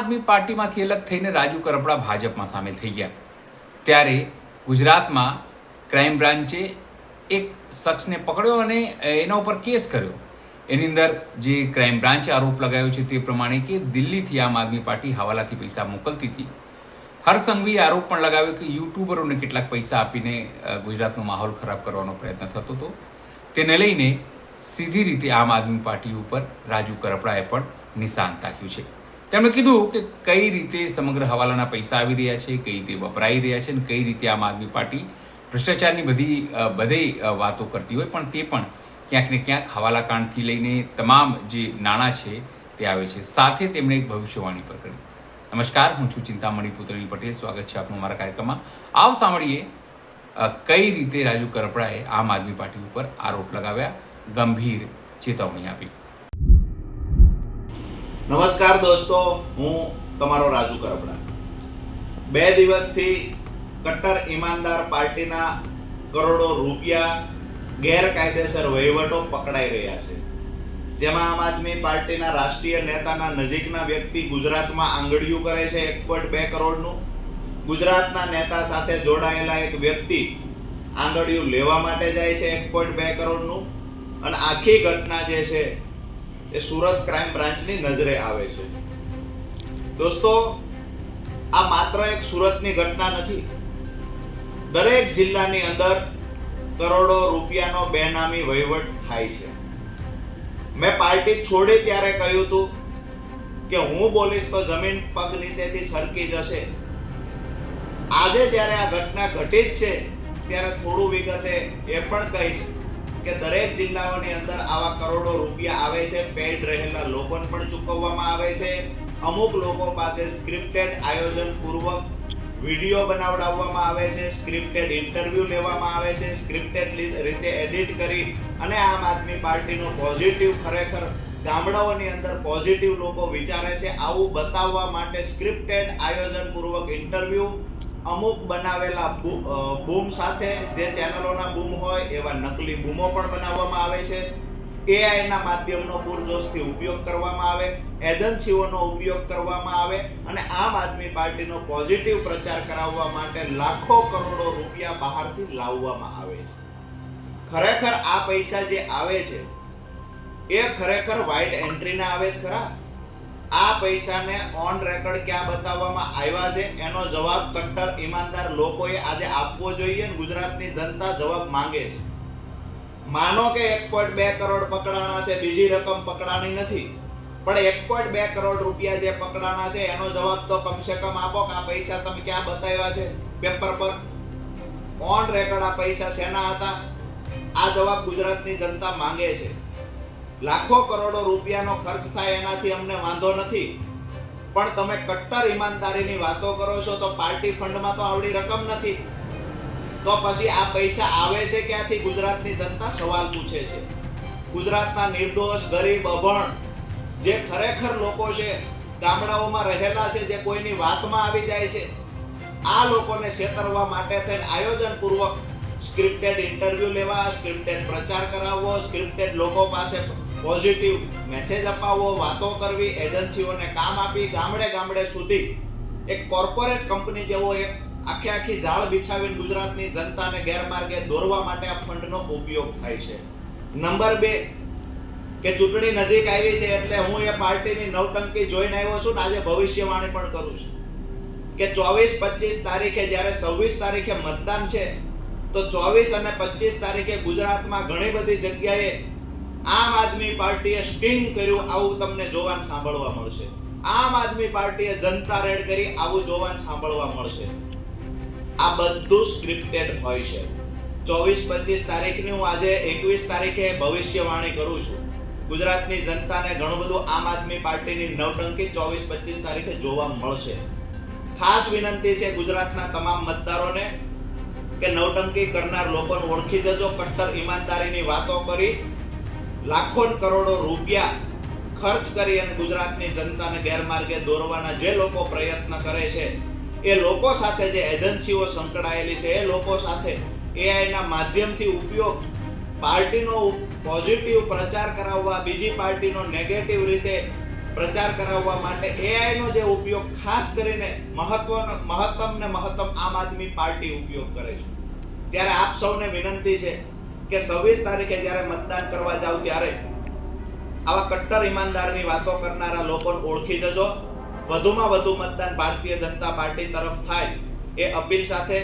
આદમી પાર્ટીમાંથી અલગ થઈને રાજુ કરપડા ભાજપમાં સામેલ થઈ ગયા ત્યારે ગુજરાતમાં ક્રાઇમ બ્રાન્ચે એક શખ્સને પકડ્યો અને એના ઉપર કેસ કર્યો. એની અંદર જે ક્રાઇમ બ્રાન્ચે આરોપ લગાવ્યો છે તે પ્રમાણે કે દિલ્હીથી આમ આદમી પાર્ટી હવાલાથી પૈસા મોકલતી હતી. હર્ષ સંઘવીએ આરોપ પણ લગાવ્યો કે યુટ્યુબરોને કેટલાક પૈસા આપીને ગુજરાતનો માહોલ ખરાબ કરવાનો પ્રયત્ન થતો હતો. તેને લઈને સીધી રીતે આમ આદમી પાર્ટી ઉપર રાજુ કરપડાએ પણ નિશાન તાક્યું છે. તેમણે કીધું કે કઈ રીતે સમગ્ર હવાલાના પૈસા આવી રહ્યા છે, કઈ રીતે વપરાઈ રહ્યા છે અને કઈ રીતે આમ આદમી પાર્ટી ભ્રષ્ટાચારની બધી વાતો કરતી હોય પણ તે પણ ક્યાંક ને ક્યાંક હવાલાકાંડથી લઈને તમામ જે નાણાં છે તે આવે છે. સાથે તેમણે એક ભવિષ્યવાણી પર કરી. નમસ્કાર, હું છું ચિંતામણી પુતળી પટેલ. સ્વાગત છે આપનું મારા કાર્યક્રમમાં. આવો સાંભળીએ કઈ રીતે રાજુ કરપડાએ આમ આદમી પાર્ટી ઉપર આરોપ લગાવ્યા, ગંભીર ચેતવણી આપી. નમસ્કાર દોસ્તો, હું તમારો રાજુ કરપડા. 2 દિવસથી કટ્ટર ઈમાનદાર પાર્ટીના કરોડો રૂપિયા ગેરકાયદેસર વહીવટો પકડાઈ રહ્યા છે, જેમાં આમ આદમી પાર્ટીના રાષ્ટ્રીય નેતાના નજીકના વ્યક્તિ ગુજરાતમાં આંગળીયું કરે છે 1.2 કરોડનું. ગુજરાતના નેતા સાથે જોડાયેલા એક વ્યક્તિ આંગળીયું લેવા માટે જાય છે 1.2 કરોડનું. અને આખી ઘટના જે છે એ સુરત ક્રાઇમ બ્રાન્ચની નજરે આવે છે. દોસ્તો, આ માત્ર એક સુરતની ઘટના નથી. દરેક જિલ્લાની અંદર કરોડો રૂપિયાનો બેનામી વહીવટ થાય છે. મેં પાર્ટી છોડી ત્યારે કહ્યું હતું કે હું બોલીશ તો જમીન પગ નીચેથી સરકી જશે. આજે જ્યારે આ ઘટના ઘટી જ છે ત્યારે થોડું વિગતે એ પણ કહીશ કે દરેક જિલ્લાઓની અંદર આવા કરોડો રૂપિયા આવે છે. પેઇડ રહેલા લોકોને પણ ચૂકવવામાં આવે છે. અમુક લોકો પાસે સ્ક્રિપ્ટેડ આયોજનપૂર્વક વિડીયો બનાવડાવવામાં આવે છે, સ્ક્રિપ્ટેડ ઇન્ટરવ્યૂ લેવામાં આવે છે, સ્ક્રિપ્ટેડ રીતે એડિટ કરી અને આમ આદમી પાર્ટીનો પોઝિટિવ, ખરેખર ગામડાઓની અંદર પોઝિટિવ લોકો વિચારે છે આવું બતાવવા માટે સ્ક્રિપ્ટેડ આયોજનપૂર્વક ઇન્ટરવ્યૂ, અમુક બનાવેલા બૂમ સાથે, જે ચેનલોના બૂમ હોય એવા નકલી બૂમો પણ બનાવવામાં આવે છે. એઆઈના માધ્યમનો પૂરજોશથી ઉપયોગ કરવામાં આવે, એજન્સીઓનો ઉપયોગ કરવામાં આવે અને આમ આદમી પાર્ટીનો પોઝિટિવ પ્રચાર કરાવવા માટે લાખો કરોડો રૂપિયા બહારથી લાવવામાં આવે છે. ખરેખર આ પૈસા જે આવે છે એ ખરેખર વ્હાઇટ એન્ટ્રીના આવે છે ખરા? આ પૈસાને ઓન રેકોર્ડ ક્યાં બતાવવામાં આવ્યા છે એનો જવાબ કટ્ટર ઈમાનદાર લોકોએ આજે આપવો જોઈએ અને ગુજરાતની જનતા જવાબ માંગે છે. માનો કે 1.2 કરોડ પકડાણા છે, બીજી રકમ પકડાણી નથી, પણ 1.2 કરોડ રૂપિયા જે પકડાણા છે એનો જવાબ તો કમસે કમ આપો કે આ પૈસા તમે ક્યાં બતાવ્યા છે પેપર પર, ઓન રેકોર્ડ આ પૈસા શેના હતા? આ જવાબ ગુજરાતની જનતા માંગે છે. લાખો કરોડો રૂપિયાનો ખર્ચ થાય એનાથી અમને વાંધો નથી, પણ તમે કટ્ટર ઈમાનદારીની વાતો કરો છો તો પાર્ટી ફંડમાં તો આવડી રકમ નથી. તો પછી આ પૈસા આવે છે ક્યાંથી? ગુજરાતની જનતા સવાલ પૂછે છે. ગુજરાતના નિર્દોષ, ગરીબ, અભણ જે ખરેખર લોકો છે, ગામડાઓમાં રહેલા છે, જે કોઈની વાતમાં આવી જાય છે, આ લોકોને છેતરવા માટે થઈને આયોજનપૂર્વક સ્ક્રિપ્ટેડ ઇન્ટરવ્યૂ લેવા, સ્ક્રિપ્ટેડ પ્રચાર કરાવવો, સ્ક્રિપ્ટેડ લોકો પાસે પોઝિટિવ મેસેજ અપાવવો, વાતો કરવી, એજન્સીઓને કામ આપી ગામડે ગામડે સુધી એક કોર્પોરેટ કંપની જેવો એક આખી ઝાડ બિછાવીને ગુજરાતની જનતાને ગેરમાર્ગે દોરવા માટે આ ફંડનો ઉપયોગ થાય છે. નંબર 2 કે ચૂંટણી નજીક આવી છે એટલે હું એ પાર્ટીની નવટંકી જોઈને આવ્યો છું ને આજે ભવિષ્યવાણી પણ કરું છું કે 24-25 તારીખે જ્યારે 26 તારીખે મતદાન છે તો 24 અને 25 તારીખે ગુજરાતમાં ઘણી બધી જગ્યાએ આમ આદમી પાર્ટીએ સ્ટિંગ કર્યું આવું તમને જોવાનું સાંભળવા મળશે. આમ આદમી પાર્ટીએ જનતા રેડ કરી આવું જોવાનું સાંભળવા મળશે. આ બધું સ્ક્રિપ્ટેડ હોય છે. 24-25 તારીખની હું આજે 21 તારીખે ભવિષ્યવાણી કરું છું. ગુજરાતની જનતાને ઘણું બધું આમ આદમી પાર્ટીની નવટંકી 24-25 તારીખે જોવા મળશે. ખાસ વિનંતી છે ગુજરાતના તમામ મતદારોને કે નવટંકી કરનાર લોકોને ઓળખી જજો. કટ્ટર ઈમાનદારીની વાતો કરી લાખો કરોડો રૂપિયા ખર્ચ કરી અને ગુજરાતની જનતાને ગેરમાર્ગે દોરવાના જે લોકો પ્રયત્ન કરે છે એ લોકો સાથે જે એજન્સીઓ સંકળાયેલી છે એ લોકો સાથે એઆઈના માધ્યમથી ઉપયોગ, પાર્ટીનો પોઝિટિવ પ્રચાર કરાવવા, બીજી પાર્ટીનો નેગેટિવ રીતે પ્રચાર કરાવવા માટે એઆઈનો જે ઉપયોગ ખાસ કરીને મહત્તમ આમ આદમી પાર્ટી ઉપયોગ કરે છે. ત્યારે આપ સૌને વિનંતી છે કે 26 તારીખે જ્યારે મતદાન કરવા જાવ ત્યારે આવા કટ્ટર ઈમાનદારની વાતો કરનારા લોકોને ઓળખી જજો. વધુમાં વધુ મતદાન ભારતીય જનતા પાર્ટી તરફ થાય એ અપીલ સાથે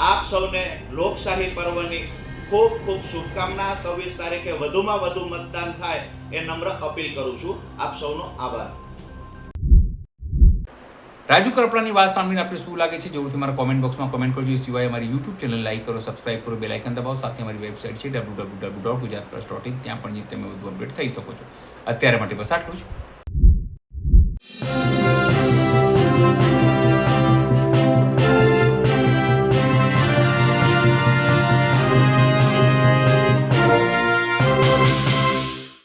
આપ સૌને લોકશાહી પર્વની ખૂબ ખૂબ શુભકામના. 26 તારીખે વધુમાં વધુ મતદાન થાય એ નમ્ર અપીલ કરું છું. આપ સૌનો આભાર. રાજુ કરપડાની વાત સાંભળીને આપણે શું લાગે છે જરૂરથી મારા કોમેન્ટ બોક્સમાં કોમેન્ટ કરજો. એ સિવાય અમારી યુટ્યુબ ચેનલ લાઈક કરો, સબસ્ક્રાઇબ કરો, બેલ આઇકન દબાવો. સાથે અમારી વેબસાઇટ છે www.gujaratpress.in, ત્યાં પણ તમે વધુ અપડેટ થઈ શકો છો. અત્યારે માટે બસ આટલું જ.